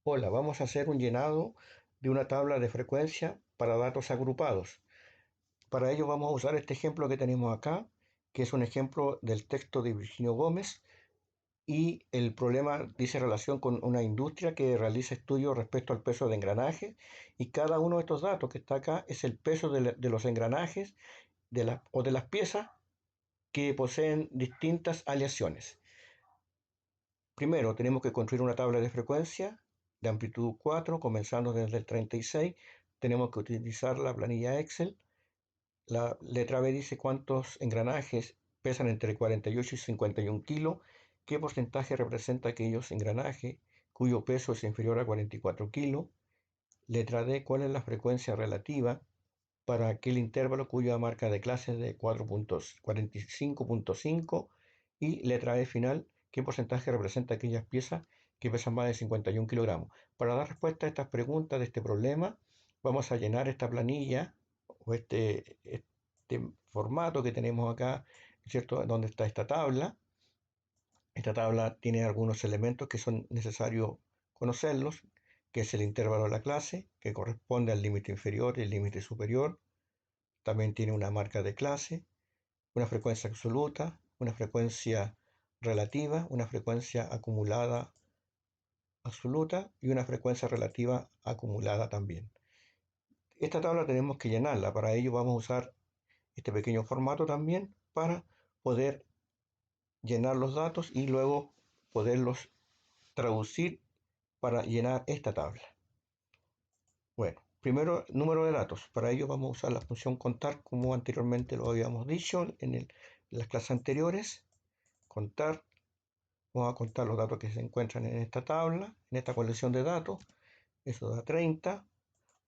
Hola, vamos a hacer un llenado de una tabla de frecuencia para datos agrupados. Para ello vamos a usar este ejemplo que tenemos acá, que es un ejemplo del texto de Virginio Gómez, y el problema dice relación con una industria que realiza estudios respecto al peso de engranaje, y cada uno de estos datos que está acá es el peso de los engranajes o de las piezas que poseen distintas aleaciones. Primero tenemos que construir una tabla de frecuencia de amplitud 4, comenzando desde el 36. Tenemos que utilizar la planilla Excel. La letra B dice cuántos engranajes pesan entre 48 y 51 kilos, qué porcentaje representa aquellos engranajes cuyo peso es inferior a 44 kilos. Letra D, cuál es la frecuencia relativa para aquel intervalo cuya marca de clase es de 4.45.5. Y letra E final, ¿qué porcentaje representa aquellas piezas que pesan más de 51 kilogramos? Para dar respuesta a estas preguntas de este problema, vamos a llenar esta planilla o este formato que tenemos acá, ¿cierto? Donde está esta tabla. Esta tabla tiene algunos elementos que son necesarios conocerlos, que es el intervalo de la clase, que corresponde al límite inferior y el límite superior. También tiene una marca de clase, una frecuencia absoluta, una frecuencia relativa, una frecuencia acumulada absoluta y una frecuencia relativa acumulada también. Esta tabla tenemos que llenarla. Para ello vamos a usar este pequeño formato también para poder llenar los datos y luego poderlos traducir para llenar esta tabla. Bueno, primero número de datos. Para ello vamos a usar la función contar como anteriormente lo habíamos dicho en las clases anteriores. Contar, vamos a contar los datos que se encuentran en esta tabla, en esta colección de datos. Eso da 30.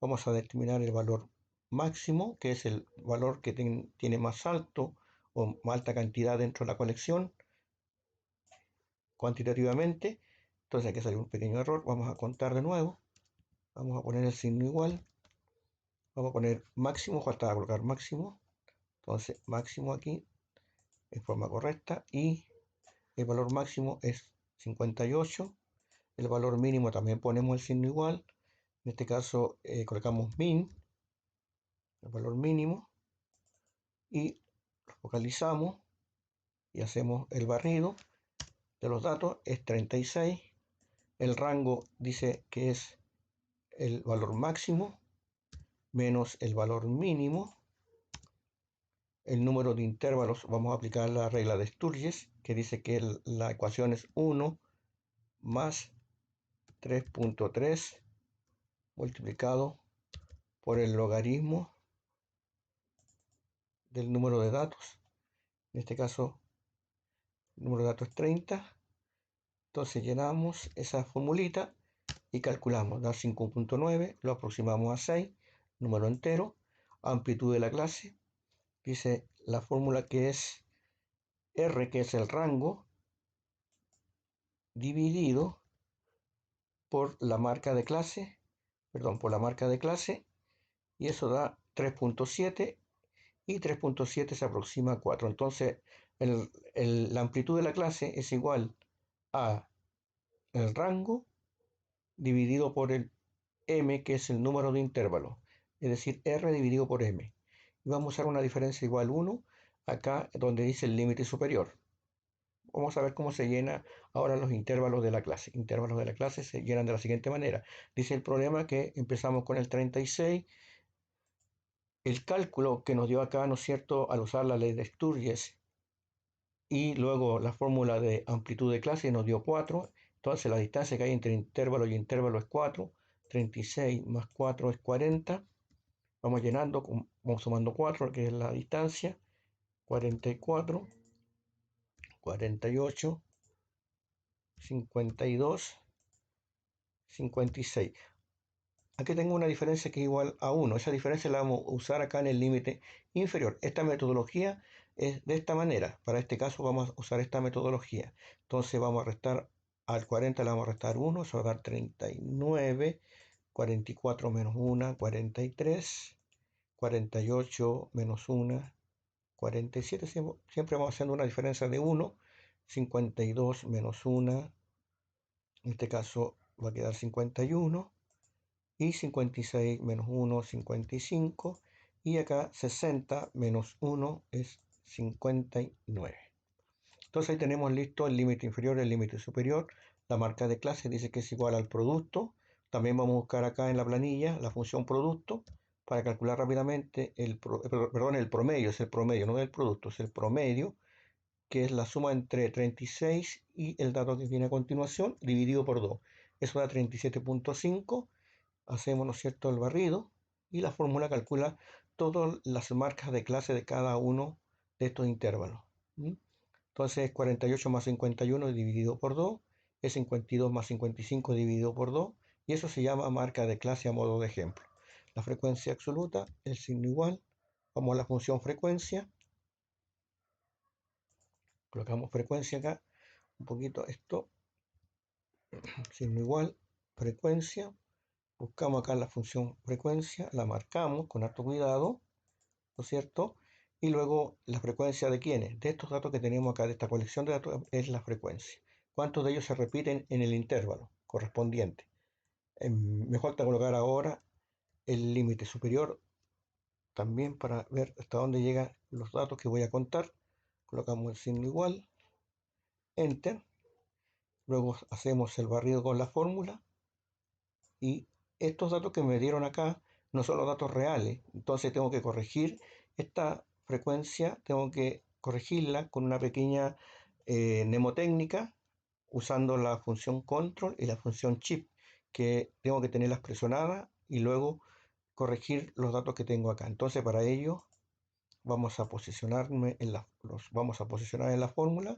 Vamos a determinar el valor máximo, que es el valor que tiene más alto o más alta cantidad dentro de la colección cuantitativamente. Entonces aquí salió un pequeño error. Vamos a contar de nuevo. Vamos a poner el signo igual. Vamos a poner máximo, falta colocar máximo. Entonces máximo aquí en forma correcta y el valor máximo es 58. El valor mínimo también ponemos el signo igual. En este caso colocamos min, el valor mínimo, y lo focalizamos y hacemos el barrido de los datos. Es 36. El rango dice que es el valor máximo menos el valor mínimo. El número de intervalos, vamos a aplicar la regla de Sturges, que dice que la ecuación es 1 más 3.3 multiplicado por el logaritmo del número de datos. En este caso, el número de datos es 30. Entonces llenamos esa formulita y calculamos. Da 5.9, lo aproximamos a 6, número entero. Amplitud de la clase, dice la fórmula que es R, que es el rango, dividido por la marca de clase, perdón, por la marca de clase, y eso da 3.7, y 3.7 se aproxima a 4. Entonces, la amplitud de la clase es igual a el rango dividido por el m, que es el número de intervalos, es decir, r dividido por m. Y vamos a usar una diferencia igual 1 acá donde dice el límite superior. Vamos a ver cómo se llena ahora los intervalos de la clase. Intervalos de la clase se llenan de la siguiente manera. Dice el problema que empezamos con el 36. El cálculo que nos dio acá, ¿no es cierto?, al usar la ley de Sturges y luego la fórmula de amplitud de clase nos dio 4. Entonces la distancia que hay entre intervalo y intervalo es 4. 36 más 4 es 40. Vamos llenando, vamos sumando 4, que es la distancia. 44, 48, 52, 56. Aquí tengo una diferencia que es igual a 1. Esa diferencia la vamos a usar acá en el límite inferior. Esta metodología es de esta manera. Para este caso vamos a usar esta metodología. Entonces vamos a restar al 40, le vamos a restar 1, eso va a dar 39. 44 menos 1, 43. 48 menos 1, 47. Siempre vamos haciendo una diferencia de 1. 52 menos 1, en este caso va a quedar 51, y 56 menos 1, 55, y acá 60 menos 1 es 59. Entonces ahí tenemos listo el límite inferior, el límite superior. La marca de clase dice que es igual al producto. También vamos a buscar acá en la planilla la función producto para calcular rápidamente el promedio, es el promedio, no el producto, es el promedio, que es la suma entre 36 y el dato que viene a continuación, dividido por 2. Eso da 37.5. Hacemos, ¿no es cierto?, el barrido, y la fórmula calcula todas las marcas de clase de cada uno de estos intervalos. Entonces 48 más 51 dividido por 2 es 52 más 55 dividido por 2, y eso se llama marca de clase a modo de ejemplo. La frecuencia absoluta, el signo igual, vamos a la función frecuencia, colocamos frecuencia acá, un poquito esto, signo igual, frecuencia, buscamos acá la función frecuencia, la marcamos con harto cuidado, ¿no es cierto? Y luego la frecuencia de quiénes, de estos datos que tenemos acá, de esta colección de datos, es la frecuencia. ¿Cuántos de ellos se repiten en el intervalo correspondiente? Me falta colocar ahora el límite superior también para ver hasta dónde llegan los datos que voy a contar. Colocamos el signo igual, enter, luego hacemos el barrido con la fórmula, y estos datos que me dieron acá no son los datos reales, entonces tengo que corregir esta frecuencia, tengo que corregirla con una pequeña mnemotécnica usando la función control y la función shift, que tengo que tenerlas presionadas y luego corregir los datos que tengo acá. Entonces para ello vamos a los vamos a posicionar en la fórmula,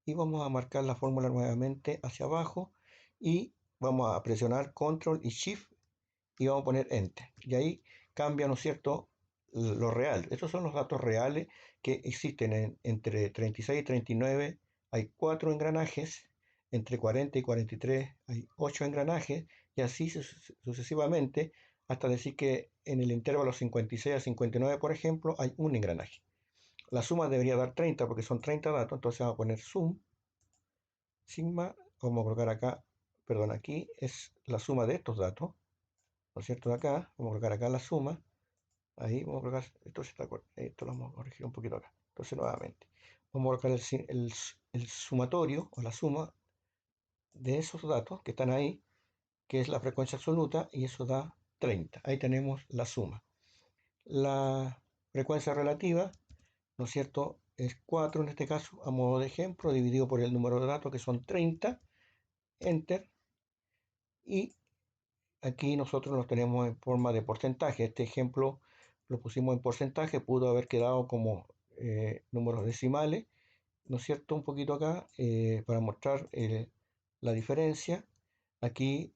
y vamos a marcar la fórmula nuevamente hacia abajo, y vamos a presionar control y shift y vamos a poner enter, y ahí cambia, ¿no es cierto?, lo real. Estos son los datos reales que existen entre 36 y 39 hay 4 engranajes, entre 40 y 43 hay 8 engranajes, y así sucesivamente, hasta decir que en el intervalo 56 a 59, por ejemplo, hay un engranaje. La suma debería dar 30 porque son 30 datos, entonces vamos a poner sum, sigma, vamos a colocar acá, perdón, aquí es la suma de estos datos, ¿no es cierto? De acá, vamos a colocar acá la suma, ahí vamos a colocar, esto lo vamos a corregir un poquito acá. Entonces nuevamente, vamos a colocar el sumatorio o la suma de esos datos que están ahí, que es la frecuencia absoluta, y eso da 30. Ahí tenemos la suma. La frecuencia relativa, ¿no es cierto?, es 4 en este caso, a modo de ejemplo, dividido por el número de datos, que son 30, enter, y aquí nosotros lo tenemos en forma de porcentaje. Este ejemplo lo pusimos en porcentaje, pudo haber quedado como números decimales, ¿no es cierto? Un poquito acá para mostrar la diferencia. Aquí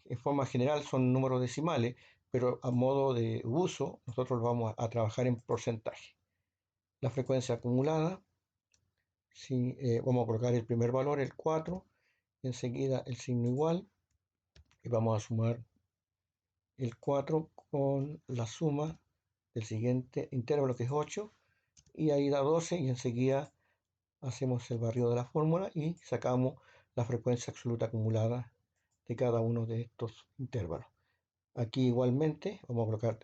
en forma general son números decimales, pero a modo de uso nosotros vamos a trabajar en porcentaje. La frecuencia acumulada, vamos a colocar el primer valor, el 4, y enseguida el signo igual, y vamos a sumar el 4 con la suma del siguiente intervalo, que es 8, y ahí da 12, y enseguida hacemos el barrido de la fórmula y sacamos la frecuencia absoluta acumulada de cada uno de estos intervalos. Aquí igualmente vamos a colocar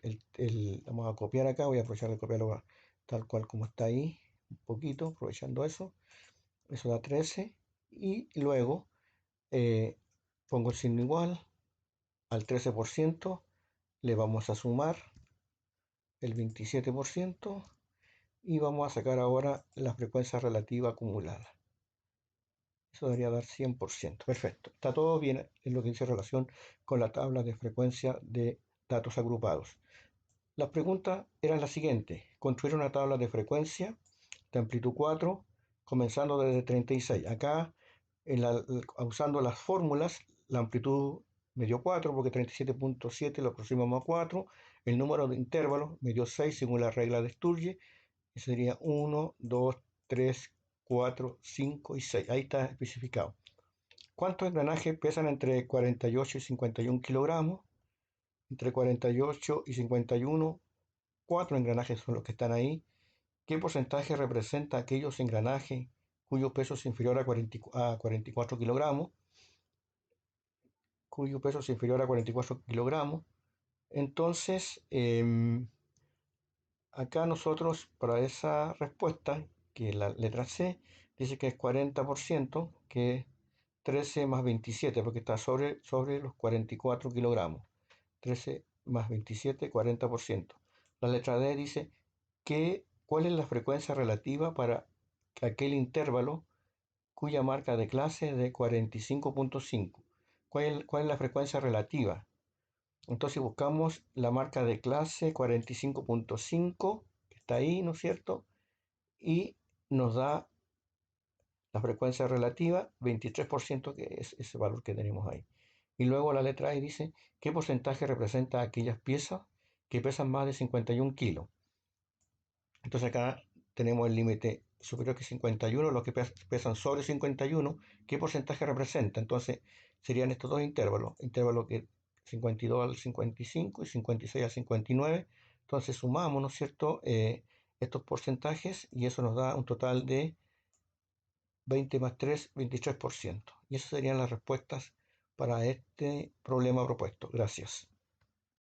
vamos a copiar acá, voy a aprovechar de copiarlo tal cual como está ahí, un poquito, aprovechando eso da 13, y luego pongo el signo igual, al 13% le vamos a sumar el 27%, y vamos a sacar ahora la frecuencia relativa acumulada. Eso debería dar 100%. Perfecto. Está todo bien en lo que dice relación con la tabla de frecuencia de datos agrupados. Las preguntas eran las siguientes. Construir una tabla de frecuencia de amplitud 4, comenzando desde 36. Acá, usando las fórmulas, la amplitud me dio 4 porque 37.7 lo aproximamos a 4. El número de intervalos me dio 6 según la regla de Sturge. Sería 1, 2, 3, 4, 5 y 6. Ahí está especificado. ¿Cuántos engranajes pesan entre 48 y 51 kilogramos? Entre 48 y 51, 4 engranajes son los que están ahí. ¿Qué porcentaje representa aquellos engranajes cuyo peso es inferior a 44 kilogramos? cuyo peso es inferior a 44 kilogramos. Entonces, acá nosotros para esa respuesta, que la letra C, dice que es 40%, que es 13 más 27, porque está sobre los 44 kilogramos. 13 más 27, 40%. La letra D dice cuál es la frecuencia relativa para aquel intervalo cuya marca de clase es de 45.5. ¿Cuál es la frecuencia relativa? Entonces buscamos la marca de clase 45.5, que está ahí, ¿no es cierto? Y nos da la frecuencia relativa 23%, que es ese valor que tenemos ahí. Y luego la letra E dice qué porcentaje representa aquellas piezas que pesan más de 51 kilos. Entonces acá tenemos el límite superior que 51, los que pesan sobre 51, ¿qué porcentaje representa? Entonces serían estos dos intervalos que 52 al 55 y 56 al 59. Entonces sumamos, ¿no es cierto?, estos porcentajes y eso nos da un total de 20 más 3, 23%. Y esas serían las respuestas para este problema propuesto. Gracias.